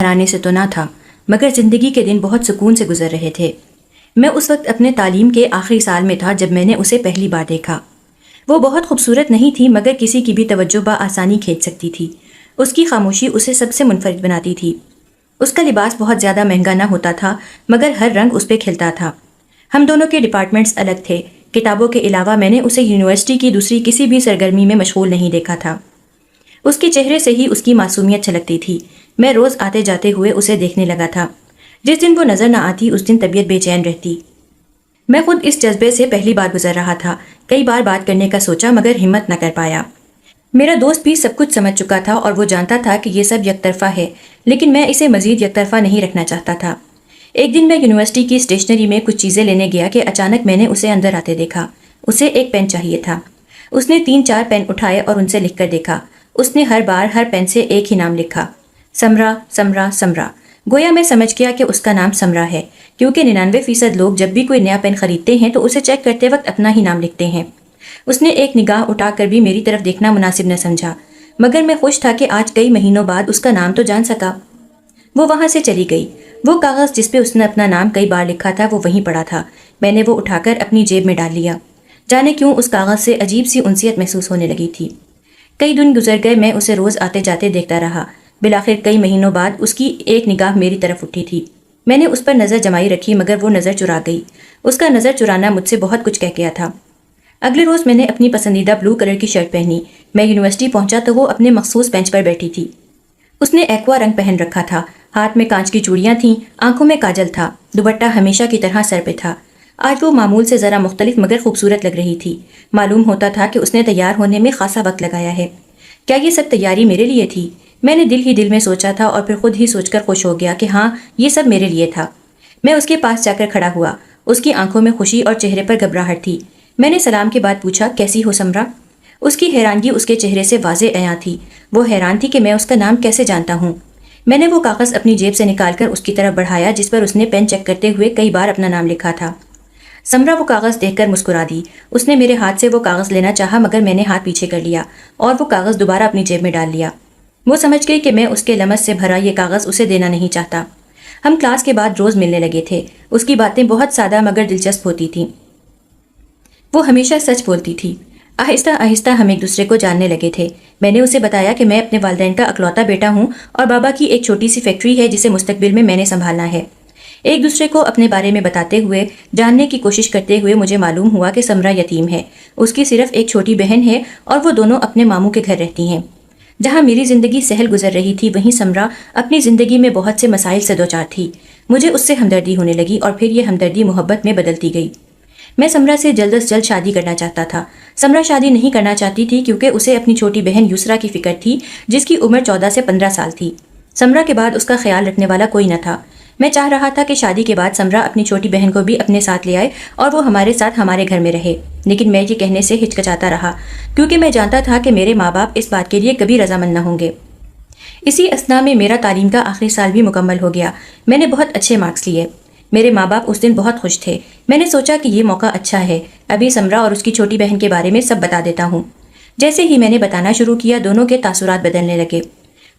گھرانے سے تو نہ تھا، مگر زندگی کے دن بہت سکون سے گزر رہے تھے۔ میں اس وقت اپنے تعلیم کے آخری سال میں تھا جب میں نے اسے پہلی بار دیکھا۔ وہ بہت خوبصورت نہیں تھی مگر کسی کی بھی توجہ بآسانی کھینچ سکتی تھی۔ اس کی خاموشی اسے سب سے منفرد بناتی تھی۔ اس کا لباس بہت زیادہ مہنگا نہ ہوتا تھا مگر ہر رنگ اس پہ کھلتا تھا۔ ہم دونوں کے ڈپارٹمنٹس الگ تھے۔ کتابوں کے علاوہ میں نے اسے یونیورسٹی کی دوسری کسی بھی سرگرمی میں مشغول نہیں دیکھا تھا۔ اس کے چہرے سے ہی اس کی معصومیت چھلکتی تھی۔ میں روز آتے جاتے ہوئے اسے دیکھنے لگا تھا۔ جس دن وہ نظر نہ آتی اس دن طبیعت بے چین رہتی۔ میں خود اس جذبے سے پہلی بار گزر رہا تھا۔ کئی بار بات کرنے کا سوچا مگر ہمت نہ کر پایا۔ میرا دوست بھی سب کچھ سمجھ چکا تھا اور وہ جانتا تھا کہ یہ سب یک طرفہ ہے، لیکن میں اسے مزید یک طرفہ نہیں رکھنا چاہتا تھا۔ ایک دن میں یونیورسٹی کی اسٹیشنری میں کچھ چیزیں لینے گیا کہ اچانک میں نے اسے اندر آتے دیکھا۔ اسے ایک پین چاہیے تھا۔ اس نے 3-4 پین اٹھائے اور ان سے لکھ کر دیکھا۔ اس نے ہر بار ہر پین سے ایک ہی نام لکھا، سمرا سمرا سمرا۔ گویا میں سمجھ گیا کہ اس کا نام سمرا ہے، کیونکہ 99% لوگ جب بھی کوئی نیا پین خریدتے ہیں تو اسے چیک کرتے وقت اپنا ہی نام لکھتے ہیں۔ اس نے ایک نگاہ اٹھا کر بھی میری طرف دیکھنا مناسب نہ سمجھا، مگر میں خوش تھا کہ آج کئی مہینوں بعد اس کا نام تو جان سکا۔ وہ وہاں سے چلی گئی۔ وہ کاغذ جس پہ اس نے اپنا نام کئی بار لکھا تھا وہ وہیں پڑا تھا۔ میں نے وہ اٹھا کر اپنی جیب میں ڈال لیا۔ جانے کیوں اس کاغذ سے عجیب سی انسیت محسوس ہونے لگی تھی۔ کئی دن گزر گئے، میں اسے روز آتے جاتے دیکھتا رہا۔ بالآخر کئی مہینوں بعد اس کی ایک نگاہ میری طرف اٹھی تھی۔ میں نے اس پر نظر جمائی رکھی مگر وہ نظر چرا گئی۔ اس کا نظر چرانا مجھ سے بہت کچھ کہہ گیا تھا۔ اگلے روز میں نے اپنی پسندیدہ بلو کلر کی شرٹ پہنی۔ میں یونیورسٹی پہنچا تو وہ اپنے مخصوص بینچ پر بیٹھی تھی۔ اس نے ایکوا رنگ پہن رکھا تھا، ہاتھ میں کانچ کی چوڑیاں تھیں، آنکھوں میں کاجل تھا، دوپٹہ ہمیشہ کی طرح سر پہ تھا۔ آج وہ معمول سے ذرا مختلف مگر خوبصورت لگ رہی تھی۔ معلوم ہوتا تھا کہ اس نے تیار ہونے میں خاصا وقت لگایا ہے۔ کیا یہ سب تیاری میرے لیے تھی؟ میں نے دل ہی دل میں سوچا تھا اور پھر خود ہی سوچ کر خوش ہو گیا کہ ہاں، یہ سب میرے لیے تھا۔ میں اس کے پاس جا کر کھڑا ہوا۔ اس کی آنکھوں میں خوشی اور چہرے پر گھبراہٹ تھی۔ میں نے سلام کے بعد پوچھا، کیسی ہو سمرا؟ اس کی حیرانگی اس کے چہرے سے واضح عیاں تھی۔ وہ حیران تھی کہ میں اس کا نام کیسے جانتا ہوں۔ میں نے وہ کاغذ اپنی جیب سے نکال کر اس کی طرف بڑھایا جس پر اس نے پین چیک کرتے ہوئے کئی بار اپنا نام لکھا تھا۔ سمرا وہ کاغذ دیکھ کر مسکرا دی۔ اس نے میرے ہاتھ سے وہ کاغذ لینا چاہا مگر میں نے ہاتھ پیچھے کر لیا اور وہ کاغذ دوبارہ اپنی جیب میں ڈال لیا۔ وہ سمجھ گئی کہ میں اس کے لمس سے بھرا یہ کاغذ اسے دینا نہیں چاہتا۔ ہم کلاس کے بعد روز ملنے لگے تھے۔ اس کی باتیں بہت سادہ مگر دلچسپ ہوتی تھیں۔ وہ ہمیشہ سچ بولتی تھی۔ آہستہ آہستہ ہم ایک دوسرے کو جاننے لگے تھے۔ میں نے اسے بتایا کہ میں اپنے والدین کا اکلوتا بیٹا ہوں اور بابا کی ایک چھوٹی سی فیکٹری ہے جسے مستقبل میں نے سنبھالنا ہے۔ ایک دوسرے کو اپنے بارے میں بتاتے ہوئے، جاننے کی کوشش کرتے ہوئے مجھے معلوم ہوا کہ سمرا یتیم ہے۔ اس کی صرف ایک چھوٹی بہن ہے اور وہ دونوں اپنے ماموں کے گھر رہتی ہیں۔ جہاں میری زندگی سہل گزر رہی تھی وہیں سمرا اپنی زندگی میں بہت سے مسائل سے دوچار تھی۔ مجھے اس سے ہمدردی ہونے لگی اور پھر یہ ہمدردی محبت میں بدلتی گئی۔ میں سمرا سے جلد از جلد شادی کرنا چاہتا تھا۔ سمرا شادی نہیں کرنا چاہتی تھی کیونکہ اسے اپنی چھوٹی بہن یسرا کی فکر تھی جس کی عمر 14 سے 15 سال تھی۔ سمرا کے بعد اس کا خیال رکھنے والا کوئی نہ تھا۔ میں چاہ رہا تھا کہ شادی کے بعد سمرا اپنی چھوٹی بہن کو بھی اپنے ساتھ لے آئے اور وہ ہمارے ساتھ ہمارے گھر میں رہے، لیکن میں یہ کہنے سے ہچکچاتا رہا کیونکہ میں جانتا تھا کہ میرے ماں باپ اس بات کے لیے کبھی رضامند نہ ہوں گے۔ اسی اثنا میں میرا تعلیم کا آخری سال بھی مکمل ہو گیا۔ میں نے بہت اچھے مارکس لیے۔ میرے ماں باپ اس دن بہت خوش تھے۔ میں نے سوچا کہ یہ موقع اچھا ہے، ابھی سمرا اور اس کی چھوٹی بہن کے بارے میں سب بتا دیتا ہوں۔ جیسے ہی میں نے بتانا شروع کیا دونوں کے تاثرات بدلنے لگے۔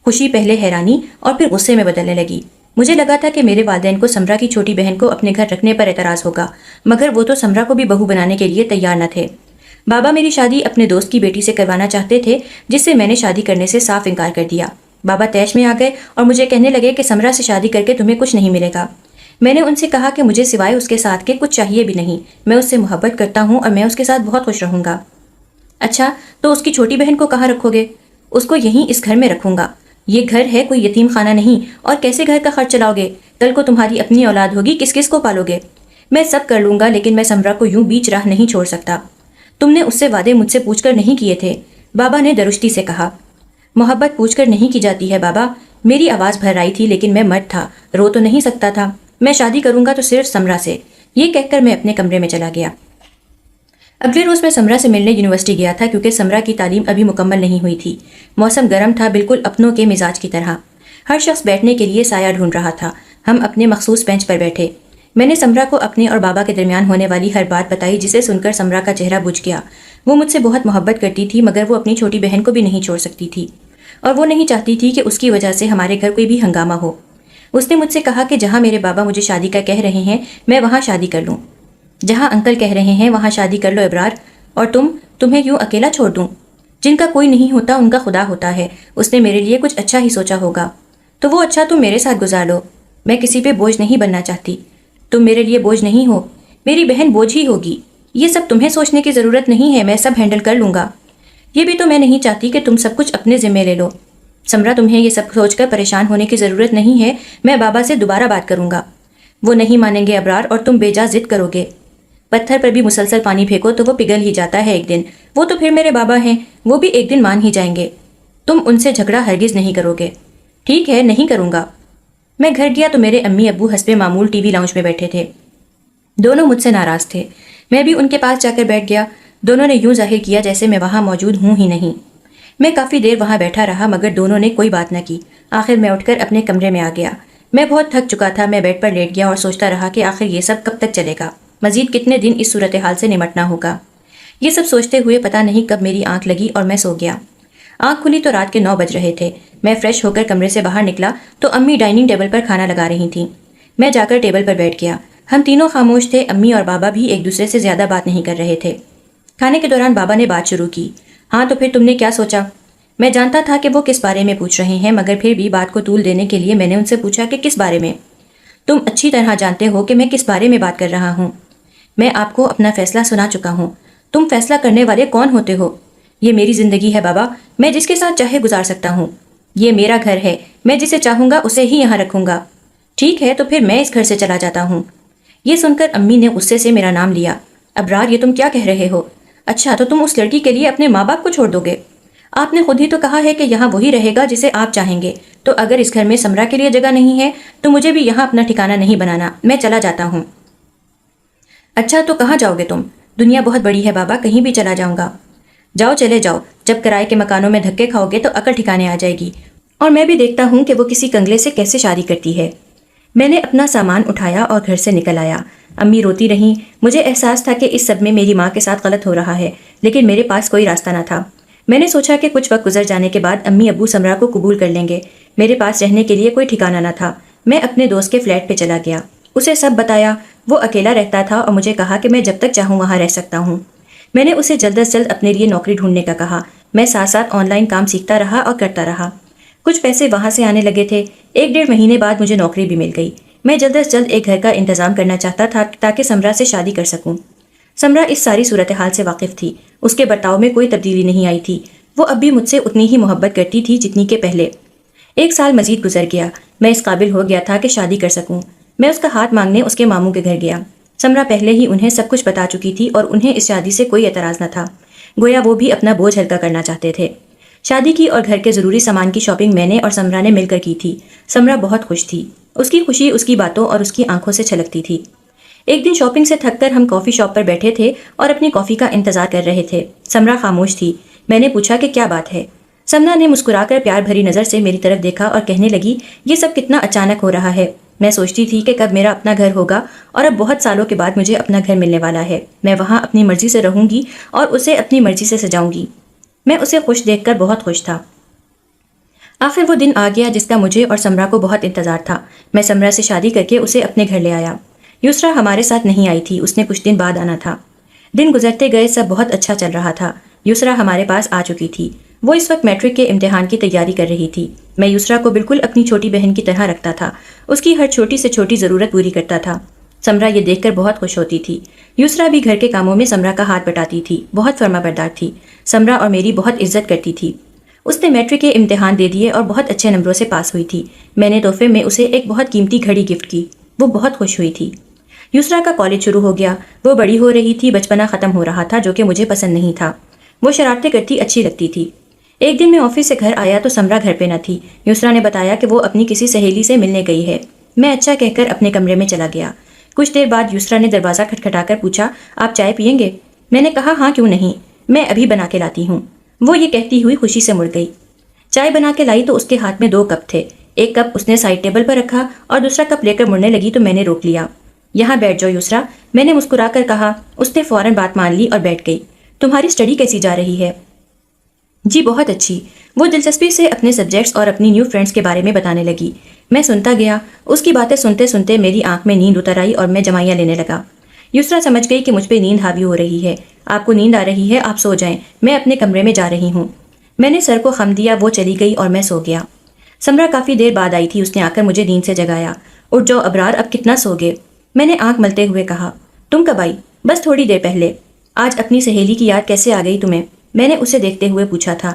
خوشی پہلے حیرانی اور پھر غصے میں بدلنے لگی۔ مجھے لگا تھا کہ میرے والدین کو سمرا کی چھوٹی بہن کو اپنے گھر رکھنے پر اعتراض ہوگا، مگر وہ تو سمرا کو بھی بہو بنانے کے لیے تیار نہ تھے۔ بابا میری شادی اپنے دوست کی بیٹی سے کروانا چاہتے تھے جس سے میں نے شادی کرنے سے صاف انکار کر دیا۔ بابا طیش میں آ گئے اور مجھے کہنے لگے کہ سمرا سے شادی کر کے تمہیں کچھ نہیں ملے گا۔ میں نے ان سے کہا کہ مجھے سوائے اس کے ساتھ کے کچھ چاہیے بھی نہیں، میں اس سے محبت کرتا ہوں اور میں اس کے ساتھ بہت خوش رہوں گا۔ اچھا، تو اس کی چھوٹی بہن کو کہاں رکھو گے؟ اس کو یہیں اس گھر میں رکھوں گا۔ یہ گھر ہے، کوئی یتیم خانہ نہیں، اور کیسے گھر کا خرچ چلاؤ گے؟ کل کو تمہاری اپنی اولاد ہوگی، کس کس کو پالو گے؟ میں سب کر لوں گا لیکن میں سمرا کو یوں بیچ راہ نہیں چھوڑ سکتا۔ تم نے اس سے وعدے مجھ سے پوچھ کر نہیں کیے تھے، بابا نے درشتی سے کہا۔ محبت پوچھ کر نہیں کی جاتی ہے بابا۔ میری آواز بھر آئی تھی لیکن میں مرد تھا، رو تو نہیں سکتا تھا۔ میں شادی کروں گا تو صرف سمرا سے، یہ کہہ کر میں اپنے کمرے میں چلا گیا۔ اگلے روز میں سمرا سے ملنے یونیورسٹی گیا تھا کیونکہ سمرا کی تعلیم ابھی مکمل نہیں ہوئی تھی۔ موسم گرم تھا، بالکل اپنوں کے مزاج کی طرح۔ ہر شخص بیٹھنے کے لیے سایہ ڈھونڈ رہا تھا۔ ہم اپنے مخصوص بینچ پر بیٹھے۔ میں نے سمرا کو اپنے اور بابا کے درمیان ہونے والی ہر بات بتائی جسے سن کر سمرا کا چہرہ بجھ گیا۔ وہ مجھ سے بہت محبت کرتی تھی مگر وہ اپنی چھوٹی بہن کو بھی نہیں چھوڑ سکتی تھی اور وہ نہیں چاہتی تھی کہ اس کی وجہ سے ہمارے گھر کوئی بھی ہنگامہ ہو۔ اس نے مجھ سے کہا کہ جہاں میرے بابا مجھے شادی کا کہہ رہے ہیں میں وہاں شادی کر لوں، جہاں انکل کہہ رہے ہیں وہاں شادی کر لو ابرار، اور تمہیں یوں اکیلا چھوڑ دوں؟ جن کا کوئی نہیں ہوتا ان کا خدا ہوتا ہے، اس نے میرے لیے کچھ اچھا ہی سوچا ہوگا، تو وہ اچھا تم میرے ساتھ گزار لو۔ میں کسی پہ بوجھ نہیں بننا چاہتی، تم میرے لیے بوجھ نہیں ہو، میری بہن بوجھ ہی ہوگی۔ یہ سب تمہیں سوچنے کی ضرورت نہیں ہے، میں سب ہینڈل کر لوں گا۔ یہ بھی تو میں نہیں چاہتی کہ تم سب کچھ اپنے ذمہ لے لو۔ سمرا تمہیں یہ سب سوچ کر پریشان ہونے کی ضرورت نہیں ہے، میں بابا سے دوبارہ بات کروں گا۔ وہ نہیں مانیں گے ابرار، اور تم بے جا ضد کرو گے۔ پتھر پر بھی مسلسل پانی پھینکو تو وہ پگھل ہی جاتا ہے ایک دن، وہ تو پھر میرے بابا ہیں، وہ بھی ایک دن مان ہی جائیں گے۔ تم ان سے جھگڑا ہرگز نہیں کرو گے۔ ٹھیک ہے، نہیں کروں گا۔ میں گھر گیا تو میرے امی ابو حسب معمول ٹی وی لاؤنج میں بیٹھے تھے۔ دونوں مجھ سے ناراض تھے۔ میں بھی ان کے پاس جا کر بیٹھ گیا۔ دونوں نے یوں ظاہر کیا جیسے میں وہاں موجود ہوں ہی نہیں۔ میں کافی دیر وہاں بیٹھا رہا مگر دونوں نے کوئی بات نہ کی۔ آخر میں اٹھ کر اپنے کمرے میں آ گیا۔ میں بہت تھک چکا تھا، میں بیڈ پر لیٹ گیا اور سوچتا رہا کہ آخر یہ سب کب تک چلے گا، مزید کتنے دن اس صورتحال سے نمٹنا ہوگا۔ یہ سب سوچتے ہوئے پتہ نہیں کب میری آنکھ لگی اور میں سو گیا۔ آنکھ کھلی تو رات کے 9 بج رہے تھے۔ میں فریش ہو کر کمرے سے باہر نکلا تو امی ڈائننگ ٹیبل پر کھانا لگا رہی تھیں۔ میں جا کر ٹیبل پر بیٹھ گیا۔ ہم تینوں خاموش تھے، امی اور بابا بھی ایک دوسرے سے زیادہ بات نہیں کر رہے تھے۔ کھانے کے دوران بابا نے بات شروع کی۔ ہاں تو پھر تم نے کیا سوچا؟ میں جانتا تھا کہ وہ کس بارے میں پوچھ رہے ہیں مگر پھر بھی بات کو طول دینے کے لیے میں نے ان سے پوچھا کہ کس بارے میں؟ تم اچھی طرح جانتے ہو کہ میں کس بارے میں بات کر رہا ہوں۔ میں آپ کو اپنا فیصلہ سنا چکا ہوں۔ تم فیصلہ کرنے والے کون ہوتے ہو؟ یہ میری زندگی ہے بابا، میں جس کے ساتھ چاہے گزار سکتا ہوں۔ یہ میرا گھر ہے، میں جسے چاہوں گا اسے ہی یہاں رکھوں گا۔ ٹھیک ہے تو پھر میں اس گھر سے چلا جاتا ہوں۔ یہ سن کر امی نے غصے سے میرا نام لیا۔ ابرار، یہ تم کیا کہہ رہے ہو؟ اچھا تو تم اس لڑکی کے لیے اپنے ماں باپ کو چھوڑ دو گے؟ آپ نے خود ہی تو کہا ہے کہ یہاں وہی رہے گا جسے آپ چاہیں گے، تو اگر اس گھر میں سمرا کے لیے جگہ نہیں ہے تو مجھے بھی یہاں اپنا ٹھکانہ نہیں بنانا، میں چلا جاتا ہوں۔ اچھا تو کہاں جاؤ گے تم؟ دنیا بہت بڑی ہے بابا، کہیں بھی چلا جاؤں گا۔ جاؤ، چلے جاؤ، جب کرائے کے مکانوں میں دھکے کھاؤ گے تو عقل ٹھکانے آ جائے گی، اور میں بھی دیکھتا ہوں کہ وہ کسی کنگلے سے کیسے شادی کرتی ہے۔ میں نے اپنا سامان اٹھایا اور گھر سے نکل آیا۔ امی روتی رہیں۔ مجھے احساس تھا کہ اس سب میں میری ماں کے ساتھ غلط ہو رہا ہے، لیکن میرے پاس کوئی راستہ نہ تھا۔ میں نے سوچا کہ کچھ وقت گزر جانے کے بعد امی ابو سمرا کو قبول کر لیں گے۔ میرے پاس رہنے کے لیے کوئی ٹھکانہ نہ تھا۔ میں اپنے دوست کے فلیٹ پہ چلا گیا، اسے سب بتایا۔ وہ اکیلا رہتا تھا اور مجھے کہا کہ میں جب تک چاہوں وہاں رہ سکتا ہوں۔ میں نے اسے جلد از جلد اپنے لیے نوکری ڈھونڈنے کا کہا۔ میں ساتھ ساتھ آن لائن کام سیکھتا رہا اور کرتا رہا۔ کچھ پیسے وہاں سے آنے لگے تھے۔ 1-1.5 مہینے بعد مجھے نوکری بھی مل گئی۔ میں جلد از جلد ایک گھر کا انتظام کرنا چاہتا تھا تاکہ سمرا سے شادی کر سکوں۔ سمرا اس ساری صورتحال سے واقف تھی۔ اس کے برتاؤ میں کوئی تبدیلی نہیں آئی تھی۔ وہ اب بھی مجھ سے اتنی ہی محبت کرتی تھی جتنی کہ پہلے۔ 1 سال مزید گزر گیا۔ میں اس قابل ہو گیا تھا کہ شادی کر سکوں۔ میں اس کا ہاتھ مانگنے اس کے ماموں کے گھر گیا۔ سمرا پہلے ہی انہیں سب کچھ بتا چکی تھی اور انہیں اس شادی سے کوئی اعتراض نہ تھا، گویا وہ بھی اپنا بوجھ ہلکا کرنا چاہتے تھے۔ شادی کی اور گھر کے ضروری سامان کی شاپنگ میں نے اور سمرا نے مل کر کی تھی۔ سمرا بہت خوش تھی۔ اس کی خوشی اس کی باتوں اور اس کی آنکھوں سے چھلکتی تھی۔ ایک دن شاپنگ سے تھک کر ہم کافی شاپ پر بیٹھے تھے اور اپنی کافی کا انتظار کر رہے تھے۔ سمرا خاموش تھی۔ میں نے پوچھا کہ کیا بات ہے؟ سمرا نے مسکرا کر پیار بھری نظر سے میری طرف دیکھا اور کہنے لگی، یہ سب کتنا اچانک ہو رہا ہے۔ میں سوچتی تھی کہ کب میرا اپنا گھر ہوگا، اور اب بہت سالوں کے بعد مجھے اپنا گھر ملنے والا ہے۔ میں وہاں اپنی مرضی سے رہوں گی اور اسے اپنی مرضی سے سجاؤں گی۔ میں اسے خوش دیکھ کر بہت خوش تھا۔ آخر وہ دن آ گیا جس کا مجھے اور سمرا کو بہت انتظار تھا۔ میں سمرا سے شادی کر کے اسے اپنے گھر لے آیا۔ یسرا ہمارے ساتھ نہیں آئی تھی، اس نے کچھ دن بعد آنا تھا۔ دن گزرتے گئے، سب بہت اچھا چل رہا تھا۔ یسرا ہمارے پاس آ چکی تھی۔ وہ اس وقت میٹرک کے امتحان کی تیاری کر رہی تھی۔ میں یسرا کو بالکل اپنی چھوٹی بہن کی طرح رکھتا تھا، اس کی ہر چھوٹی سے چھوٹی ضرورت پوری کرتا تھا۔ سمرا یہ دیکھ کر بہت خوش ہوتی تھی۔ یسرا بھی گھر کے کاموں میں سمرا کا ہاتھ بٹاتی تھی، بہت فرما بردار تھی، سمرا اور میری بہت عزت کرتی تھی۔ اس نے میٹرک کے امتحان دے دیے اور بہت اچھے نمبروں سے پاس ہوئی تھی۔ میں نے تحفے میں اسے ایک بہت قیمتی گھڑی گفٹ کی، وہ بہت خوش ہوئی تھی۔ یسرا کا کالج شروع ہو گیا، وہ بڑی ہو رہی تھی، بچپنا ختم ہو رہا تھا جو کہ مجھے پسند نہیں تھا۔ وہ شرارتیں کرتی اچھی لگتی تھی۔ ایک دن میں آفس سے گھر آیا تو سمرا گھر پہ نہ تھی۔ یسرا نے بتایا کہ وہ اپنی کسی سہیلی سے ملنے گئی ہے۔ میں اچھا کہہ کر اپنے کمرے میں چلا گیا۔ کچھ دیر بعد یسرا نے دروازہ کھٹکھٹا کر پوچھا، آپ چائے پئیں گے؟ میں نے کہا ہاں کیوں نہیں، میں ابھی بنا کے لاتی ہوں۔ وہ یہ کہتی ہوئی خوشی سے مڑ گئی۔ چائے بنا کے لائی تو اس کے ہاتھ میں 2 کپ تھے۔ ایک کپ اس نے سائڈ ٹیبل پر رکھا اور دوسرا کپ لے کر مڑنے لگی تو میں نے روک لیا۔ یہاں بیٹھ جاؤ یسرا، میں نے مسکرا کر کہا۔ اس نے فوراً بات مان لی اور بیٹھ گئی۔ تمہاری اسٹڈی کیسی جا رہی ہے؟ جی بہت اچھی۔ وہ دلچسپی سے اپنے سبجیکٹس اور اپنی نیو فرینڈس کے بارے میں بتانے لگی۔ میں سنتا گیا۔ اس کی باتیں سنتے سنتے میری آنکھ میں نیند اتر آئی اور میں جمائیاں لینے لگا۔ یسرا سمجھ گئی کہ مجھ پہ نیند حاوی ہو رہی ہے۔ آپ کو نیند آ رہی ہے، آپ سو جائیں، میں اپنے کمرے میں جا رہی ہوں۔ میں نے سر کو خم دیا، وہ چلی گئی اور میں سو گیا۔ سمرا کافی دیر بعد آئی تھی، اس نے آ کر مجھے نیند سے جگایا۔ اٹھ جاؤ ابرار، اب کتنا سو گے؟ میں نے آنکھ ملتے ہوئے کہا۔ تم کب آئی؟ بس تھوڑی دیر پہلے۔ آج اپنی سہیلی کی یاد کیسے آ گئی تمہیں؟ میں نے اسے دیکھتے ہوئے پوچھا تھا۔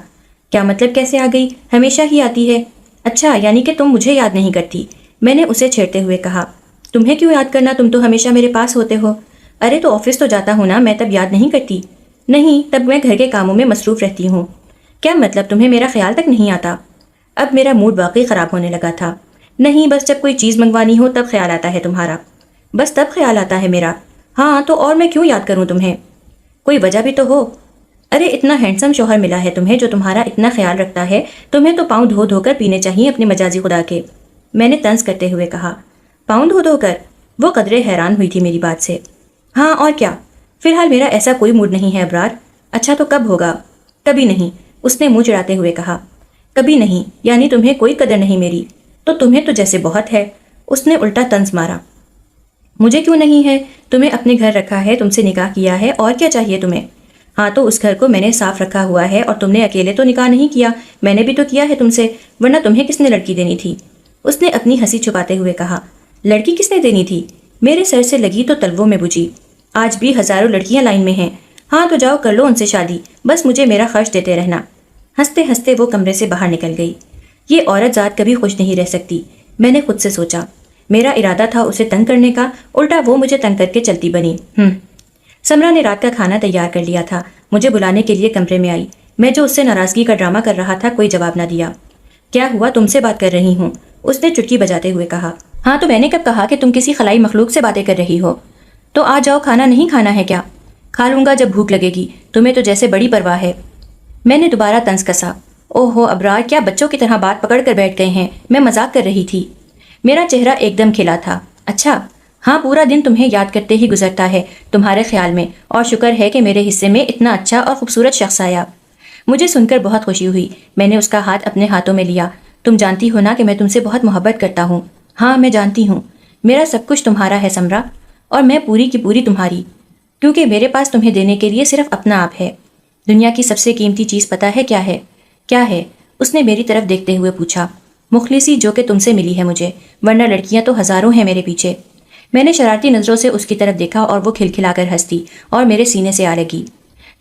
کیا مطلب کیسے آ گئی؟ ہمیشہ ہی آتی ہے۔ اچھا، یعنی کہ تم مجھے یاد نہیں کرتی؟ میں نے اسے چھیڑتے ہوئے کہا۔ تمہیں کیوں یاد کرنا، تم تو ہمیشہ میرے پاس ہوتے ہو۔ ارے تو آفس تو جاتا ہوں نا، میں تب یاد نہیں کرتی؟ نہیں، تب میں گھر کے کاموں میں مصروف رہتی ہوں۔ کیا مطلب تمہیں میرا خیال تک نہیں آتا؟ اب میرا موڈ واقعی خراب ہونے لگا تھا۔ نہیں، بس جب کوئی چیز منگوانی ہو تب خیال آتا ہے تمہارا۔ بس تب خیال آتا ہے میرا؟ ہاں تو اور میں کیوں یاد کروں تمہیں؟ کوئی وجہ بھی تو ہو۔ ارے اتنا ہینڈسم شوہر ملا ہے تمہیں جو تمہارا اتنا خیال رکھتا ہے، تمہیں تو پاؤں دھو دھو کر پینے چاہیے اپنے مجازی خدا کے۔ میں نے طنز کرتے ہوئے کہا۔ پاؤں دھو دھو کر؟ وہ قدرے حیران ہوئی تھی میری بات سے۔ ہاں اور کیا، فی الحال میرا ایسا کوئی موڈ نہیں ہے ابرار۔ اچھا تو کب ہوگا؟ کبھی نہیں، اس نے منہ چڑھاتے ہوئے کہا۔ کبھی نہیں یعنی تمہیں کوئی قدر نہیں میری؟ تو تمہیں تو جیسے بہت ہے۔ اس نے الٹا طنز مارا۔ مجھے کیوں نہیں ہے؟ تمہیں اپنے گھر رکھا ہے، تم سے نکاح کیا ہے، اور کیا چاہیے تمہیں؟ ہاں تو اس گھر کو میں نے صاف رکھا ہوا ہے، اور تم نے اکیلے تو نکاح نہیں کیا، میں نے بھی تو کیا ہے تم سے، ورنہ تمہیں کس نے لڑکی دینی تھی؟ اس نے اپنی ہنسی چھپاتے ہوئے کہا۔ لڑکی کس نے دینی تھی؟ میرے سر سے لگی تو تلووں میں بجھی۔ آج بھی ہزاروں لڑکیاں لائن میں ہیں۔ ہاں تو جاؤ کر لو ان سے شادی، بس مجھے میرا خرچ دیتے رہنا۔ ہنستے ہنستے وہ کمرے سے باہر نکل گئی۔ یہ عورت ذات کبھی خوش نہیں رہ سکتی، میں نے خود سے سوچا۔ میرا ارادہ تھا اسے تنگ کرنے کا، الٹا وہ مجھے تنگ کر کے چلتی بنی۔ سمرا نے رات کا کھانا تیار کر لیا تھا، مجھے بلانے کے لیے کمرے میں آئی۔ میں جو اس سے ناراضگی کا ڈرامہ کر رہا تھا کوئی جواب نہ دیا۔ کیا ہوا، تم سے بات کر رہی ہوں، اس نے چٹکی بجاتے ہوئے کہا۔ ہاں تو میں نے کب کہا کہ تم کسی خلائی مخلوق سے باتیں کر رہی ہو؟ تو آ جاؤ، کھانا نہیں کھانا ہے کیا؟ کھا لوں گا جب بھوک لگے گی، تمہیں تو جیسے بڑی پرواہ ہے۔ میں نے دوبارہ طنز کسا۔ اوہ ہو ابرار، کیا بچوں کی طرح بات پکڑ کر بیٹھ گئے ہیں؟ میں مذاق کر رہی تھی۔ میرا چہرہ ایک دم کھلا تھا۔ اچھا ہاں، پورا دن تمہیں یاد کرتے ہی گزرتا ہے تمہارے خیال میں، اور شکر ہے کہ میرے حصے میں اتنا اچھا اور خوبصورت شخص آیا۔ مجھے سن کر بہت خوشی ہوئی۔ میں نے اس کا ہاتھ اپنے ہاتھوں میں لیا۔ تم جانتی ہو نا کہ میں تم سے بہت محبت کرتا ہوں۔ ہاں میں جانتی ہوں، میرا سب کچھ تمہارا ہے سمرا، اور میں پوری کی پوری تمہاری، کیونکہ میرے پاس تمہیں دینے کے لیے صرف اپنا آپ ہے۔ دنیا کی سب سے قیمتی چیز پتہ ہے کیا ہے؟ کیا ہے؟ اس نے میری طرف دیکھتے ہوئے پوچھا۔ مخلصی جو کہ تم سے ملی ہے مجھے، ورنہ لڑکیاں تو ہزاروں ہیں میرے پیچھے۔ میں نے شرارتی نظروں سے اس کی طرف دیکھا اور وہ کھلکھلا کر ہنستی اور میرے سینے سے آ لگی۔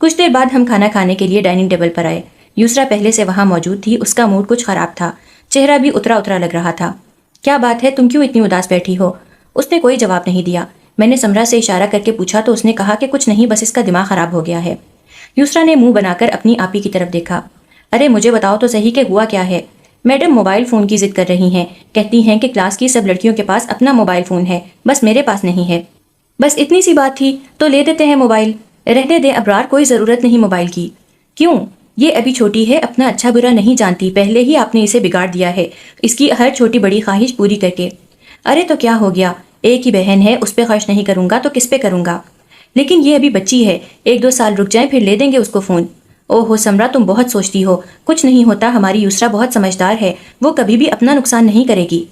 کچھ دیر بعد ہم کھانا کھانے کے لیے ڈائننگ ٹیبل پر آئے۔ یسرا پہلے سے وہاں موجود تھی، اس کا موڈ کچھ خراب تھا، چہرہ بھی اترا اترا لگ رہا تھا۔ کیا بات ہے، تم کیوں اتنی اداس بیٹھی ہو؟ اس نے کوئی جواب نہیں دیا۔ میں نے سمرا سے اشارہ کر کے پوچھا تو اس نے کہا کہ کچھ نہیں، بس اس کا دماغ خراب ہو گیا ہے۔ یسرا نے منہ بنا کر اپنی آپی کی طرف دیکھا۔ ارے مجھے بتاؤ تو صحیح کہ ہوا کیا ہے؟ میڈم موبائل فون کی ضد کر رہی ہیں، کہتی ہیں کہ کلاس کی سب لڑکیوں کے پاس اپنا موبائل فون ہے، بس میرے پاس نہیں ہے۔ بس اتنی سی بات تھی تو لے دیتے ہیں موبائل۔ رہنے دیں ابرار، کوئی ضرورت نہیں موبائل کی۔ کیوں؟ یہ ابھی چھوٹی ہے، اپنا اچھا برا نہیں جانتی، پہلے ہی آپ نے اسے بگاڑ دیا ہے اس کی ہر چھوٹی بڑی خواہش پوری کر کے۔ ارے تو کیا ہو گیا، ایک ہی بہن ہے، اس پہ خرچ نہیں کروں گا تو کس پہ کروں گا؟ لیکن یہ ابھی بچی ہے، 1-2 سال رک جائیں پھر لے دیں گے اس کو فون۔ او ہو سمرا، تم بہت سوچتی ہو، کچھ نہیں ہوتا، ہماری یسرا بہت سمجھدار ہے، وہ کبھی بھی اپنا نقصان نہیں کرے گی۔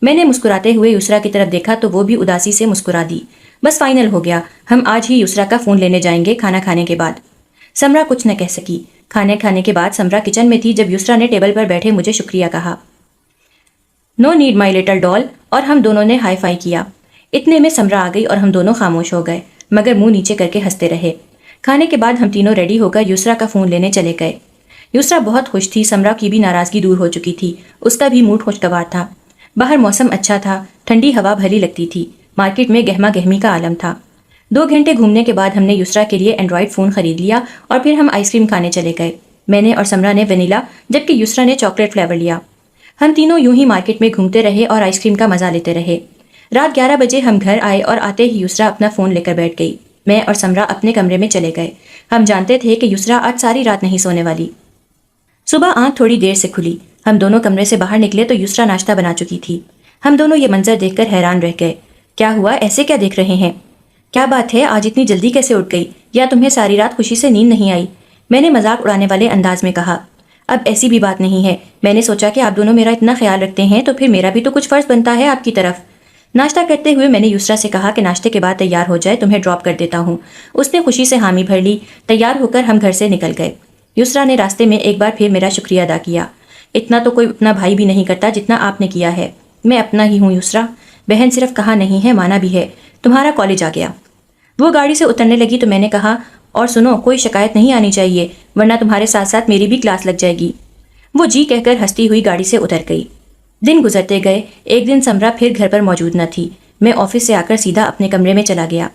میں نے مسکراتے ہوئے یسرا کی طرف دیکھا تو وہ بھی اداسی سے مسکرا دی۔ بس فائنل ہو گیا، ہم آج ہی یسرا کا فون لینے جائیں گے کھانا کھانے کے بعد۔ سمرا کچھ نہ کہہ سکی۔ کھانے کھانے کے بعد سمرا کچن میں تھی جب یسرا نے ٹیبل پر بیٹھے مجھے شکریہ کہا۔ نو نیڈ مائی لٹل ڈال، اور ہم دونوں نے ہائی فائی کیا۔ اتنے میں سمرا آ گئی اور ہم دونوں خاموش ہو گئے، مگر منہ نیچے کر کے ہنستے رہے۔ کھانے کے بعد ہم تینوں ریڈی ہو کر یسرا کا فون لینے چلے گئے۔ یسرا بہت خوش تھی، سمرا کی بھی ناراضگی دور ہو چکی تھی، اس کا بھی موڈ خوشگوار تھا۔ باہر موسم اچھا تھا، ٹھنڈی ہوا بھلی لگتی تھی، مارکیٹ میں گہما گہمی کا عالم تھا۔ 2 گھنٹے گھومنے کے بعد ہم نے یسرا کے لیے اینڈرائڈ فون خرید لیا اور پھر ہم آئس کریم کھانے چلے گئے۔ میں نے اور سمرا نے وینیلا، جبکہ یسرا نے چاکلیٹ فلیور لیا۔ ہم تینوں یوں ہی مارکیٹ میں گھومتے رہے اور آئس کریم کا مزہ لیتے رہے۔ رات 11 بجے ہم گھر آئے اور آتے ہی یسرا اپنا فون لے کر بیٹھ گئی۔ میں اور سمرا اپنے کمرے میں چلے گئے۔ ہم جانتے تھے کہ یسرا آج ساری رات نہیں سونے والی۔ صبح آنکھ تھوڑی دیر سے کھلی، ہم دونوں کمرے سے باہر نکلے تو یسرا ناشتہ بنا چکی تھی۔ ہم دونوں یہ منظر دیکھ کر حیران رہ گئے۔ کیا ہوا، ایسے کیا دیکھ رہے ہیں؟ کیا بات ہے، آج اتنی جلدی کیسے اٹھ گئی؟ یا تمہیں ساری رات خوشی سے نیند نہیں آئی؟ میں نے مذاق اڑانے والے انداز میں کہا۔ اب ایسی بھی بات نہیں ہے، میں نے سوچا کہ آپ دونوں میرا اتنا خیال رکھتے ہیں تو پھر میرا بھی تو کچھ فرض بنتا ہے آپ کی طرف۔ ناشتہ کرتے ہوئے میں نے یسرا سے کہا کہ ناشتے کے بعد تیار ہو جائے تمہیں ڈراپ کر دیتا ہوں۔ اس نے خوشی سے حامی بھر لی۔ تیار ہو کر ہم گھر سے نکل گئے۔ یسرا نے راستے میں ایک بار پھر میرا شکریہ ادا کیا۔ اتنا تو کوئی اپنا بھائی بھی نہیں کرتا جتنا آپ نے کیا ہے۔ میں اپنا ہی ہوں یسرا، بہن صرف کہا نہیں ہے مانا بھی ہے۔ تمہارا کالج آ گیا۔ وہ گاڑی سے اترنے لگی تو میں نے کہا، اور سنو، کوئی شکایت نہیں آنی چاہیے ورنہ تمہارے ساتھ ساتھ میری بھی کلاس لگ جائے گی۔ وہ جی کہہ کر ہنستی ہوئی گاڑی سے اتر گئی۔ دن گزرتے گئے۔ ایک دن سمرا پھر گھر پر موجود نہ تھی۔ میں آفس سے آ کر سیدھا اپنے کمرے میں چلا گیا۔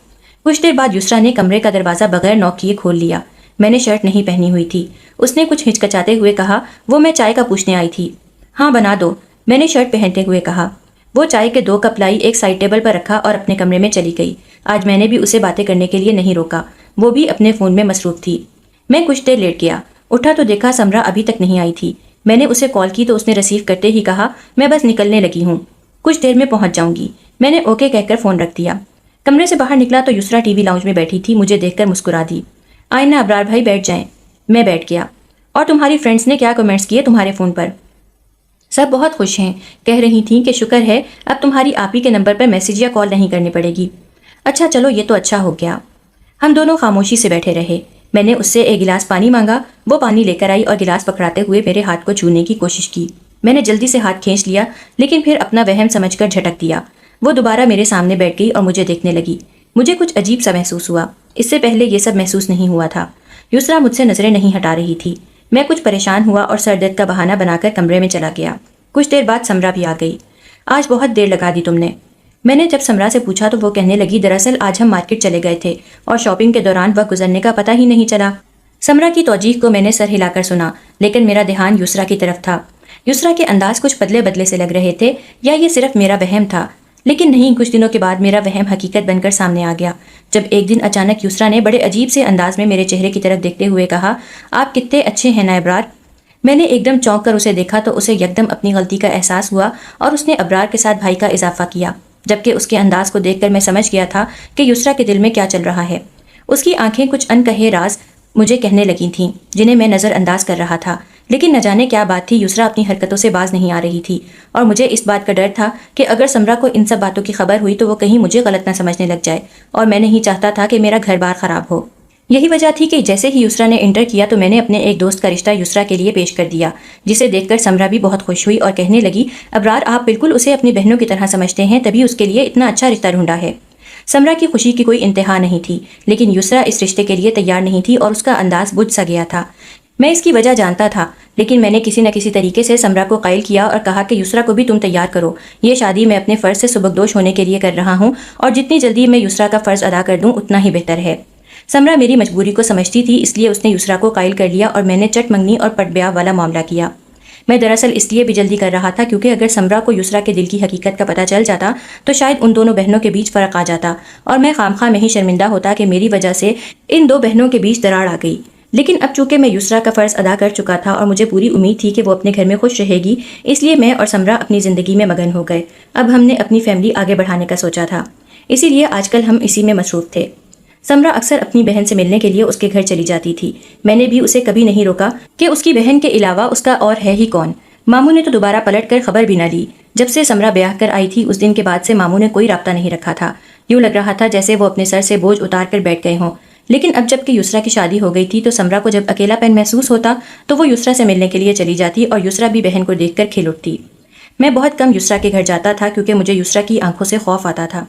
کچھ دیر بعد یسرا نے کمرے کا دروازہ بغیر نوک کیے کھول لیا۔ میں نے شرٹ نہیں پہنی ہوئی تھی۔ اس نے کچھ ہچکچاتے ہوئے کہا، وہ میں چائے کا پوچھنے آئی تھی۔ ہاں بنا دو، میں نے شرٹ پہنتے ہوئے کہا۔ وہ چائے کے 2 کپ لائی، ایک سائڈ ٹیبل پر رکھا اور اپنے کمرے میں چلی گئی۔ آج میں نے بھی اسے باتیں کرنے کے لیے نہیں روکا، وہ بھی اپنے فون میں مصروف تھی۔ میں کچھ دیر لیٹ گیا، اٹھا تو دیکھا سمرا ابھی تک نہیں آئی تھی۔ میں نے اسے کال کی تو اس نے ریسیو کرتے ہی کہا، میں بس نکلنے لگی ہوں، کچھ دیر میں پہنچ جاؤں گی۔ میں نے اوکے کہہ کر فون رکھ دیا۔ کمرے سے باہر نکلا تو یسرا ٹی وی لاؤنج میں بیٹھی تھی، مجھے دیکھ کر مسکرا دی۔ آئیں نا ابرار بھائی بیٹھ جائیں۔ میں بیٹھ گیا۔ اور تمہاری فرینڈس نے کیا کمنٹس کیے تمہارے فون پر؟ سب بہت خوش ہیں، کہہ رہی تھیں کہ شکر ہے اب تمہاری آپی کے نمبر پر میسج یا کال نہیں کرنی پڑے گی۔ اچھا چلو یہ تو اچھا ہو گیا۔ ہم دونوں خاموشی سے بیٹھے رہے۔ میں نے اس سے ایک گلاس پانی مانگا، وہ پانی لے کر آئی اور گلاس پکڑاتے ہوئے میرے ہاتھ کو چھونے کی کوشش کی۔ میں نے جلدی سے ہاتھ کھینچ لیا لیکن پھر اپنا وہم سمجھ کر جھٹک دیا۔ وہ دوبارہ میرے سامنے بیٹھ گئی اور مجھے دیکھنے لگی۔ مجھے کچھ عجیب سا محسوس ہوا، اس سے پہلے یہ سب محسوس نہیں ہوا تھا۔ یسرا مجھ سے نظریں نہیں ہٹا رہی تھی۔ میں کچھ پریشان ہوا اور سر درد کا بہانہ بنا کر کمرے میں چلا گیا۔ کچھ دیر بعد سمرا بھی آ گئی۔ آج بہت دیر لگا دی تم نے، میں نے جب سمرا سے پوچھا تو وہ کہنے لگی، دراصل آج ہم مارکیٹ چلے گئے تھے اور شاپنگ کے دوران وقت گزرنے کا پتہ ہی نہیں چلا۔ سمرا کی توجیح کو میں نے سر ہلا کر سنا لیکن میرا دھیان یسرا کی طرف تھا۔ یسرا کے انداز کچھ بدلے بدلے سے لگ رہے تھے، یا یہ صرف میرا وہم تھا؟ لیکن نہیں، کچھ دنوں کے بعد میرا وہم حقیقت بن کر سامنے آ گیا جب ایک دن اچانک یسرا نے بڑے عجیب سے انداز میں میرے چہرے کی طرف دیکھتے ہوئے کہا، آپ کتنے اچھے ہیں نا ابرار۔ میں نے ایک دم چونک کر اسے دیکھا تو اسے یکدم اپنی غلطی کا احساس ہوا اور اس نے ابرار کے ساتھ بھائی کا اضافہ کیا، جبکہ اس کے انداز کو دیکھ کر میں سمجھ گیا تھا کہ یسرا کے دل میں کیا چل رہا ہے۔ اس کی آنکھیں کچھ انکہے راز مجھے کہنے لگی تھیں جنہیں میں نظر انداز کر رہا تھا، لیکن نہ جانے کیا بات تھی، یسرا اپنی حرکتوں سے باز نہیں آ رہی تھی اور مجھے اس بات کا ڈر تھا کہ اگر سمرا کو ان سب باتوں کی خبر ہوئی تو وہ کہیں مجھے غلط نہ سمجھنے لگ جائے، اور میں نہیں چاہتا تھا کہ میرا گھر بار خراب ہو۔ یہی وجہ تھی کہ جیسے ہی یسرا نے انٹر کیا تو میں نے اپنے ایک دوست کا رشتہ یسرا کے لیے پیش کر دیا، جسے دیکھ کر سمرا بھی بہت خوش ہوئی اور کہنے لگی، ابرار آپ بالکل اسے اپنی بہنوں کی طرح سمجھتے ہیں، تبھی اس کے لیے اتنا اچھا رشتہ ڈھونڈا ہے۔ سمرا کی خوشی کی کوئی انتہا نہیں تھی، لیکن یسرا اس رشتے کے لیے تیار نہیں تھی اور اس کا انداز بجھ سا گیا تھا۔ میں اس کی وجہ جانتا تھا، لیکن میں نے کسی نہ کسی طریقے سے سمرا کو قائل کیا اور کہا کہ یسرا کو بھی تم تیار کرو، یہ شادی میں اپنے فرض سے سبکدوش ہونے کے لیے کر رہا ہوں اور جتنی جلدی میں یسرا کا فرض ادا کر دوں اتنا ہی بہتر ہے۔ سمرا میری مجبوری کو سمجھتی تھی، اس لیے اس نے یسرا کو قائل کر لیا اور میں نے چٹ منگنی اور پٹ بیاہ والا معاملہ کیا۔ میں دراصل اس لیے بھی جلدی کر رہا تھا کیونکہ اگر سمرا کو یسرا کے دل کی حقیقت کا پتہ چل جاتا تو شاید ان دونوں بہنوں کے بیچ فرق آ جاتا اور میں خامخواہ میں ہی شرمندہ ہوتا کہ میری وجہ سے ان دو بہنوں کے بیچ دراڑ آ گئی۔ لیکن اب چونکہ میں یسرا کا فرض ادا کر چکا تھا اور مجھے پوری امید تھی کہ وہ اپنے گھر میں خوش رہے گی، اس لیے میں اور سمرا اپنی زندگی میں مگن ہو گئے۔ اب ہم نے اپنی فیملی آگے بڑھانے کا سوچا تھا، اسی لیے آج کل ہم اسی میں مصروف تھے۔ سمرا اکثر اپنی بہن سے ملنے کے لیے اس کے گھر چلی جاتی تھی۔ میں نے بھی اسے کبھی نہیں روکا کہ اس کی بہن کے علاوہ اس کا اور ہے ہی کون۔ ماموں نے تو دوبارہ پلٹ کر خبر بھی نہ لی۔ جب سے سمرا بیاہ کر آئی تھی اس دن کے بعد سے ماموں نے کوئی رابطہ نہیں رکھا تھا، یوں لگ رہا تھا جیسے وہ اپنے سر سے بوجھ اتار کر بیٹھ گئے ہوں۔ لیکن اب جب کہ یسرا کی شادی ہو گئی تھی تو سمرا کو جب اکیلا پن محسوس ہوتا تو وہ یسرا سے ملنے کے لیے چلی جاتی اور یسرا بھی بہن کو دیکھ کر کھل اٹھتی۔ میں بہت کم یسرا کے گھر جاتا تھا کیونکہ مجھے یسرا کی آنکھوں سے خوف آتا تھا۔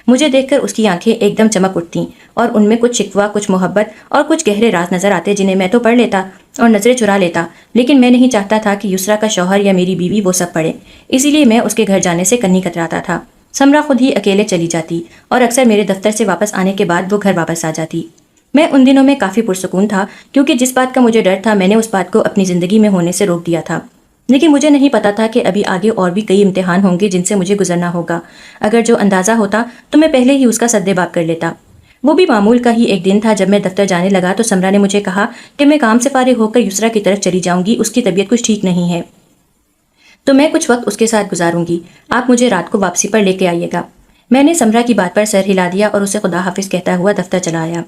مجھے دیکھ کر اس کی آنکھیں ایک دم چمک اٹھتیں اور ان میں کچھ شکوہ، کچھ محبت اور کچھ گہرے راز نظر آتے جنہیں میں تو پڑھ لیتا اور نظریں چرا لیتا، لیکن میں نہیں چاہتا تھا کہ یسرا کا شوہر یا میری بیوی وہ سب پڑھے، اسی لیے میں اس کے گھر جانے سے کنی کتراتا تھا۔ سمرا خود ہی اکیلے چلی جاتی اور اکثر میرے دفتر سے واپس آنے کے بعد وہ گھر واپس آ جاتی۔ میں ان دنوں میں کافی پرسکون تھا کیونکہ جس بات کا مجھے ڈر تھا میں نے اس بات کو اپنی زندگی میں ہونے سے روک دیا تھا، لیکن مجھے نہیں پتا تھا کہ ابھی آگے اور بھی کئی امتحان ہوں گے جن سے مجھے گزرنا ہوگا۔ اگر جو اندازہ ہوتا تو میں پہلے ہی اس کا سدے باب کر لیتا۔ وہ بھی معمول کا ہی ایک دن تھا۔ جب میں دفتر جانے لگا تو سمرا نے مجھے کہا کہ میں کام سے فارغ ہو کر یسرا کی طرف چلی جاؤں گی، اس کی طبیعت کچھ ٹھیک نہیں ہے تو میں کچھ وقت اس کے ساتھ گزاروں گی، آپ مجھے رات کو واپسی پر لے کے آئیے گا۔ میں نے سمرا کی بات پر سر ہلا دیا اور اسے خدا حافظ کہتا ہوا دفتر چلا آیا۔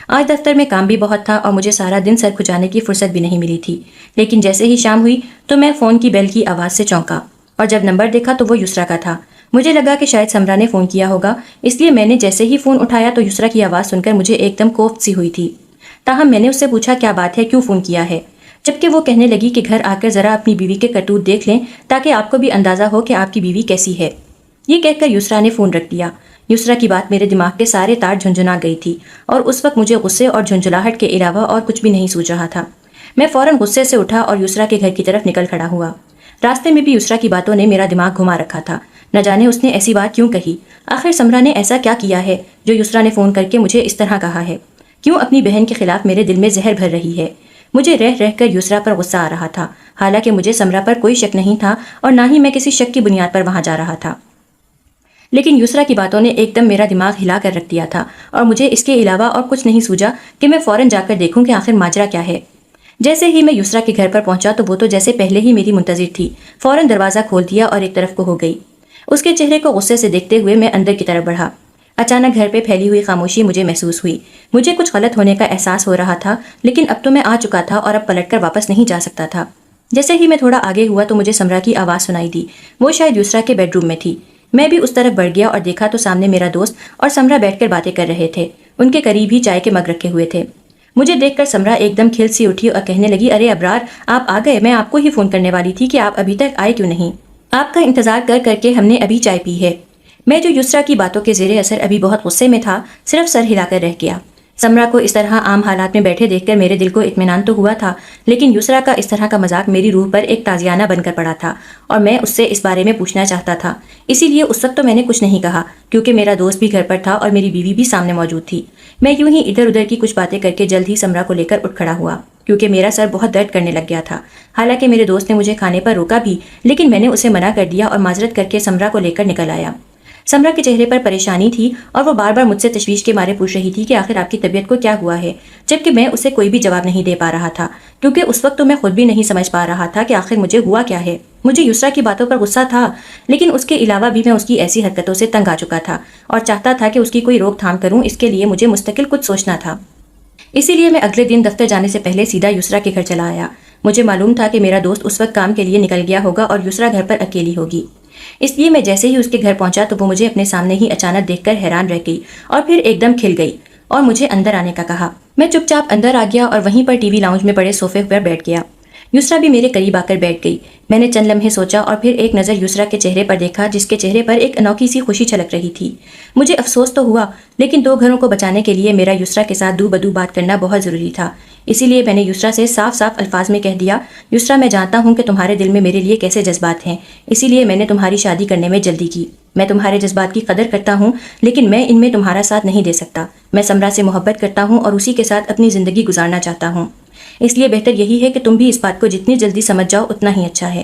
آج دفتر میں کام بھی بہت تھا اور مجھے سارا دن سر کھجانے کی فرصت بھی نہیں ملی تھی، لیکن جیسے ہی شام ہوئی تو میں فون کی بیل کی آواز سے چونکا اور جب نمبر دیکھا تو وہ یسرا کا تھا۔ مجھے لگا کہ شاید سمرا نے فون کیا ہوگا، اس لیے میں نے جیسے ہی فون اٹھایا تو یسرا کی آواز سن کر مجھے ایک دم کوفت سی ہوئی تھی۔ تاہم میں نے اس سے پوچھا کیا بات ہے، کیوں فون کیا ہے، جبکہ وہ کہنے لگی کہ گھر آ کر ذرا اپنی بیوی کے کرتوت دیکھ لیں تاکہ آپ کو بھی اندازہ ہو کہ آپ کی بیوی کیسی ہے۔ یہ کہہ کر یسرا نے فون رکھ دیا۔ یسرا کی بات میرے دماغ کے سارے تار جھنجھنا گئی تھی اور اس وقت مجھے غصے اور جھنجھلاہٹ کے علاوہ اور کچھ بھی نہیں سوچ رہا تھا۔ میں فوراً غصے سے اٹھا اور یسرا کے گھر کی طرف نکل کھڑا ہوا۔ راستے میں بھی یسرا کی باتوں نے میرا دماغ گھما رکھا تھا، نہ جانے اس نے ایسی بات کیوں کہی۔ آخر سمرا نے ایسا کیا کیا ہے جو یسرا نے فون کر کے مجھے اس طرح کہا ہے؟ کیوں اپنی بہن کے خلاف میرے دل میں زہر بھر رہی ہے؟ مجھے رہ رہ کر یسرا پر غصہ آ رہا تھا، حالانکہ مجھے سمرا پر کوئی شک نہیں تھا اور نہ ہی میں کسی شک کی بنیاد پر وہاں جا رہا تھا، لیکن یسرا کی باتوں نے ایک دم میرا دماغ ہلا کر رکھ دیا تھا اور مجھے اس کے علاوہ اور کچھ نہیں سوجا کہ میں فوراً جا کر دیکھوں کہ آخر ماجرا کیا ہے۔ جیسے ہی میں یسرا کے گھر پر پہنچا تو وہ تو جیسے پہلے ہی میری منتظر تھی، فوراً دروازہ کھول دیا اور ایک طرف کو ہو گئی۔ اس کے چہرے کو غصے سے دیکھتے ہوئے میں اندر کی طرف بڑھا۔ اچانک گھر پہ پھیلی ہوئی خاموشی مجھے محسوس ہوئی۔ مجھے کچھ غلط ہونے کا احساس ہو رہا تھا، لیکن اب تو میں آ چکا تھا اور اب پلٹ کر واپس نہیں جا سکتا تھا۔ جیسے ہی میں تھوڑا آگے ہوا تو مجھے سمرا کی آواز سنائی دی۔ وہ شاید یسرا کے بیڈ روم میں تھی۔ میں بھی اس طرف بڑھ گیا اور دیکھا تو سامنے میرا دوست اور سمرا بیٹھ کر باتیں کر رہے تھے۔ ان کے قریب ہی چائے کے مگ رکھے ہوئے تھے۔ مجھے دیکھ کر سمرا ایک دم کھل سی اٹھی اور کہنے لگی، ارے ابرار، آپ آ گئے، میں آپ کو ہی فون کرنے والی تھی کہ آپ ابھی تک آئے کیوں نہیں؟ آپ کا انتظار کر کر کے ہم نے ابھی چائے پی ہے۔ میں جو یسرا کی باتوں کے زیر اثر ابھی بہت غصے میں تھا، صرف سر ہلا کر رہ گیا۔ سمرا کو اس طرح عام حالات میں بیٹھے دیکھ کر میرے دل کو اطمینان تو ہوا تھا، لیکن یسرا کا اس طرح کا مذاق میری روح پر ایک تازیانہ بن کر پڑا تھا اور میں اس سے اس بارے میں پوچھنا چاہتا تھا۔ اسی لیے اس وقت تو میں نے کچھ نہیں کہا، کیونکہ میرا دوست بھی گھر پر تھا اور میری بیوی بھی سامنے موجود تھی۔ میں یوں ہی ادھر ادھر کی کچھ باتیں کر کے جلد ہی سمرا کو لے کر اٹھ کھڑا ہوا، کیونکہ میرا سر بہت درد کرنے لگ گیا تھا۔ حالانکہ میرے دوست نے مجھے کھانے پر روکا بھی، لیکن میں نے اسے منع کر دیا اور معذرت کر کے سمرا کو لے کر نکل آیا۔ سمرا کے چہرے پر پریشانی تھی اور وہ بار بار مجھ سے تشویش کے مارے پوچھ رہی تھی کہ آخر آپ کی طبیعت کو کیا ہوا ہے، جبکہ میں اسے کوئی بھی جواب نہیں دے پا رہا تھا، کیونکہ اس وقت تو میں خود بھی نہیں سمجھ پا رہا تھا کہ آخر مجھے ہوا کیا ہے۔ مجھے یسرا کی باتوں پر غصہ تھا، لیکن اس کے علاوہ بھی میں اس کی ایسی حرکتوں سے تنگ آ چکا تھا اور چاہتا تھا کہ اس کی کوئی روک تھام کروں۔ اس کے لیے مجھے مستقل کچھ سوچنا تھا۔ اسی لیے میں اگلے دن دفتر جانے سے پہلے سیدھا یسرا کے گھر چلا آیا۔ مجھے معلوم تھا کہ میرا دوست اس وقت کام کے لیے نکل گیا ہوگا اور یسرا گھر پر اکیلی ہوگی، اس لیے میں جیسے ہی اس کے گھر پہنچا تو وہ مجھے اپنے سامنے ہی اچانک دیکھ کر حیران رہ گئی اور پھر ایک دم کھل گئی اور مجھے اندر آنے کا کہا۔ میں چپ چاپ اندر آ گیا اور وہیں پر ٹی وی لاؤنج میں پڑے صوفے پر بیٹھ گیا۔ یسرا بھی میرے قریب آ کر بیٹھ گئی۔ میں نے چند لمحے سوچا اور پھر ایک نظر یسرا کے چہرے پر دیکھا، جس کے چہرے پر ایک انوکھی سی خوشی چھلک رہی تھی۔ مجھے افسوس تو ہوا، لیکن دو گھروں کو بچانے کے لیے میرا یسرا کے ساتھ دو بدو بات کرنا بہت ضروری تھا۔ اسی لیے میں نے یسرا سے صاف صاف الفاظ میں کہہ دیا، یسرا، میں جانتا ہوں کہ تمہارے دل میں میرے لیے کیسے جذبات ہیں، اسی لیے میں نے تمہاری شادی کرنے میں جلدی کی۔ میں تمہارے جذبات کی قدر کرتا ہوں، لیکن میں ان میں تمہارا ساتھ نہیں دے سکتا۔ میں سمرا سے محبت کرتا ہوں اور اسی کے ساتھ اپنی زندگی گزارنا چاہتا ہوں، اس لیے بہتر یہی ہے کہ تم بھی اس بات کو جتنی جلدی سمجھ جاؤ اتنا ہی اچھا ہے۔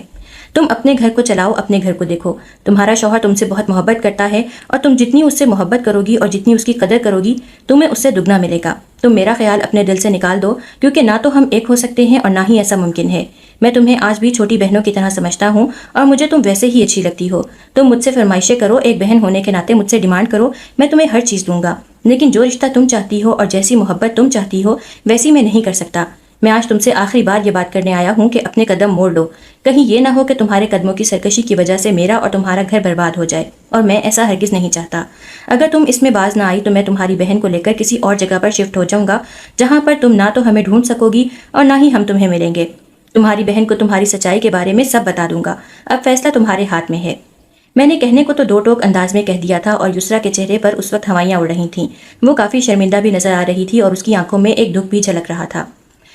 تم اپنے گھر کو چلاؤ، اپنے گھر کو دیکھو۔ تمہارا شوہر تم سے بہت محبت کرتا ہے اور تم جتنی اس سے محبت کرو گی اور جتنی اس کی قدر کرو گی، تمہیں اس سے دگنا ملے گا۔ تم میرا خیال اپنے دل سے نکال دو، کیونکہ نہ تو ہم ایک ہو سکتے ہیں اور نہ ہی ایسا ممکن ہے۔ میں تمہیں آج بھی چھوٹی بہنوں کی طرح سمجھتا ہوں اور مجھے تم ویسے ہی اچھی لگتی ہو۔ تم مجھ سے فرمائشیں کرو، ایک بہن ہونے کے ناطے مجھ سے ڈیمانڈ کرو، میں تمہیں ہر چیز دوں گا، لیکن جو رشتہ تم چاہتی ہو اور جیسی محبت تم چاہتی ہو ویسی میں نہیں کر سکتا۔ میں آج تم سے آخری بار یہ بات کرنے آیا ہوں کہ اپنے قدم موڑ لو، کہیں یہ نہ ہو کہ تمہارے قدموں کی سرکشی کی وجہ سے میرا اور تمہارا گھر برباد ہو جائے، اور میں ایسا ہرگز نہیں چاہتا۔ اگر تم اس میں باز نہ آئی تو میں تمہاری بہن کو لے کر کسی اور جگہ پر شفٹ ہو جاؤں گا، جہاں پر تم نہ تو ہمیں ڈھونڈ سکو گی اور نہ ہی ہم تمہیں ملیں گے۔ تمہاری بہن کو تمہاری سچائی کے بارے میں سب بتا دوں گا، اب فیصلہ تمہارے ہاتھ میں ہے۔ میں نے کہنے کو تو دو ٹوک انداز میں کہہ دیا تھا اور یسرا کے چہرے پر اس وقت ہوائیاں اڑ رہی تھیں۔ وہ کافی شرمندہ بھی نظر آ رہی تھی اور اس کی آنکھوں میں ایک دکھ بھی جھلک رہا تھا،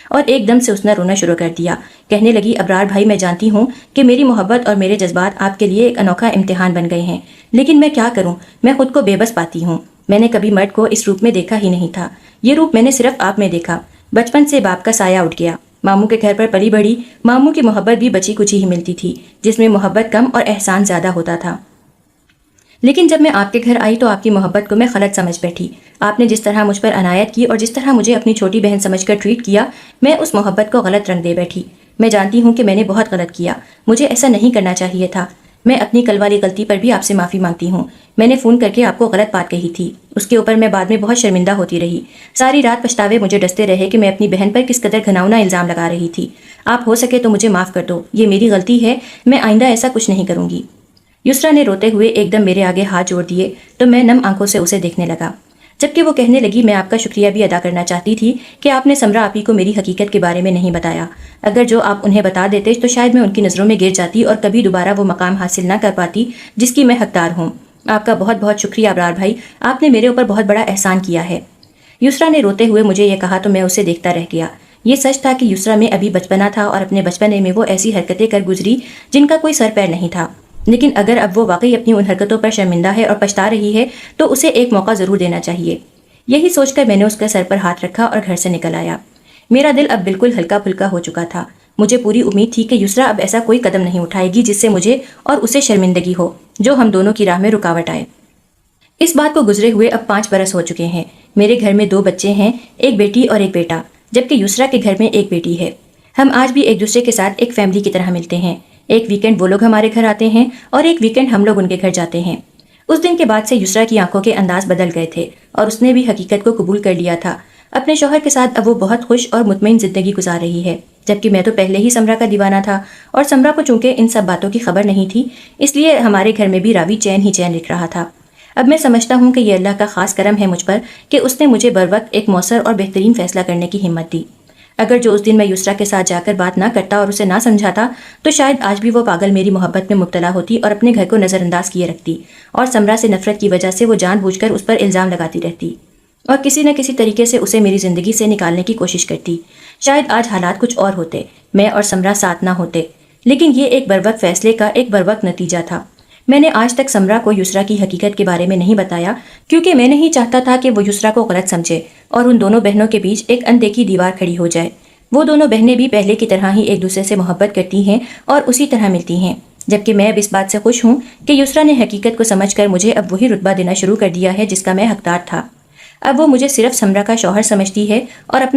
اور ایک دم سے اس نے رونا شروع کر دیا۔ کہنے لگی، ابرار بھائی، میں جانتی ہوں کہ میری محبت اور میرے جذبات آپ کے لیے ایک انوکھا امتحان بن گئے ہیں، لیکن میں کیا کروں، میں خود کو بے بس پاتی ہوں۔ میں نے کبھی مرد کو اس روپ میں دیکھا ہی نہیں تھا، یہ روپ میں نے صرف آپ میں دیکھا۔ بچپن سے باپ کا سایہ اٹھ گیا، ماموں کے گھر پر پلی بڑھی، ماموں کی محبت بھی بچی کچی ہی ملتی تھی، جس میں محبت کم اور احسان زیادہ ہوتا تھا۔ لیکن جب میں آپ کے گھر آئی تو آپ کی محبت کو میں غلط سمجھ بیٹھی۔ آپ نے جس طرح مجھ پر عنایت کی اور جس طرح مجھے اپنی چھوٹی بہن سمجھ کر ٹریٹ کیا، میں اس محبت کو غلط رنگ دے بیٹھی۔ میں جانتی ہوں کہ میں نے بہت غلط کیا، مجھے ایسا نہیں کرنا چاہیے تھا۔ میں اپنی کل والی غلطی پر بھی آپ سے معافی مانگتی ہوں۔ میں نے فون کر کے آپ کو غلط بات کہی تھی، اس کے اوپر میں بعد میں بہت شرمندہ ہوتی رہی۔ ساری رات پچھتاوے مجھے ڈستے رہے کہ میں اپنی بہن پر کس قدر گھناؤنا الزام لگا رہی تھی۔ آپ ہو سکے تو مجھے معاف کر دو، یہ میری غلطی ہے، میں آئندہ ایسا کچھ نہیں کروں گی۔ یسرا نے روتے ہوئے ایک دم میرے آگے ہاتھ جوڑ دیے تو میں نم آنکھوں سے اسے دیکھنے لگا، جبکہ وہ کہنے لگی میں آپ کا شکریہ بھی ادا کرنا چاہتی تھی کہ آپ نے سمرا آپی کو میری حقیقت کے بارے میں نہیں بتایا۔ اگر جو آپ انہیں بتا دیتے تو شاید میں ان کی نظروں میں گر جاتی اور کبھی دوبارہ وہ مقام حاصل نہ کر پاتی جس کی میں حقدار ہوں۔ آپ کا بہت بہت شکریہ ابرار بھائی، آپ نے میرے اوپر بہت بڑا احسان کیا ہے۔ یسرا نے روتے ہوئے مجھے یہ کہا تو میں اسے دیکھتا رہ گیا۔ یہ سچ تھا کہ یسرا میں ابھی بچپنا تھا اور اپنے بچپنے میں وہ ایسی حرکتیں کر گزری جن کا کوئی سر پیر نہیں تھا، لیکن اگر اب وہ واقعی اپنی ان حرکتوں پر شرمندہ ہے اور پچھتا رہی ہے تو اسے ایک موقع ضرور دینا چاہیے۔ یہی سوچ کر میں نے اس کے سر پر ہاتھ رکھا اور گھر سے نکل آیا۔ میرا دل اب بالکل ہلکا پھلکا ہو چکا تھا۔ مجھے پوری امید تھی کہ یسرا اب ایسا کوئی قدم نہیں اٹھائے گی جس سے مجھے اور اسے شرمندگی ہو، جو ہم دونوں کی راہ میں رکاوٹ آئے۔ اس بات کو گزرے ہوئے اب 5 برس ہو چکے ہیں۔ میرے گھر میں 2 بچے ہیں، ایک بیٹی اور ایک بیٹا، جبکہ یسرا کے گھر میں ایک بیٹی ہے۔ ہم آج بھی ایک دوسرے کے ساتھ ایک فیملی کی طرح ملتے ہیں۔ ایک ویکنڈ وہ لوگ ہمارے گھر آتے ہیں اور ایک ویکنڈ ہم لوگ ان کے گھر جاتے ہیں۔ اس دن کے بعد سے یسرا کی آنکھوں کے انداز بدل گئے تھے اور اس نے بھی حقیقت کو قبول کر لیا تھا۔ اپنے شوہر کے ساتھ اب وہ بہت خوش اور مطمئن زندگی گزار رہی ہے، جبکہ میں تو پہلے ہی سمرا کا دیوانہ تھا اور سمرا کو چونکہ ان سب باتوں کی خبر نہیں تھی، اس لیے ہمارے گھر میں بھی راوی چین ہی چین لکھ رہا تھا۔ اب میں سمجھتا ہوں کہ یہ اللہ کا خاص کرم ہے مجھ پر کہ اس نے مجھے بروقت ایک مؤثر اور بہترین فیصلہ کرنے کی ہمت دی۔ اگر جو اس دن میں یسرا کے ساتھ جا کر بات نہ کرتا اور اسے نہ سمجھاتا تو شاید آج بھی وہ پاگل میری محبت میں مبتلا ہوتی اور اپنے گھر کو نظر انداز کیے رکھتی، اور سمرا سے نفرت کی وجہ سے وہ جان بوجھ کر اس پر الزام لگاتی رہتی اور کسی نہ کسی طریقے سے اسے میری زندگی سے نکالنے کی کوشش کرتی۔ شاید آج حالات کچھ اور ہوتے، میں اور سمرا ساتھ نہ ہوتے، لیکن یہ ایک بروقت فیصلے کا ایک بروقت نتیجہ تھا۔ میں نے آج تک سمرا کو یسرا کی حقیقت کے بارے میں نہیں بتایا کیونکہ میں نہیں چاہتا تھا کہ وہ یسرا کو غلط سمجھے اور ان دونوں بہنوں کے بیچ ایک اندیکھی دیوار کھڑی ہو جائے۔ وہ دونوں بہنیں بھی پہلے کی طرح ہی ایک دوسرے سے محبت کرتی ہیں اور اسی طرح ملتی ہیں، جبکہ میں اب اس بات سے خوش ہوں کہ یسرا نے حقیقت کو سمجھ کر مجھے اب وہی رتبہ دینا شروع کر دیا ہے جس کا میں حقدار تھا۔ اب وہ مجھے صرف سمرا کا شوہر سمجھتی ہے اور اپنا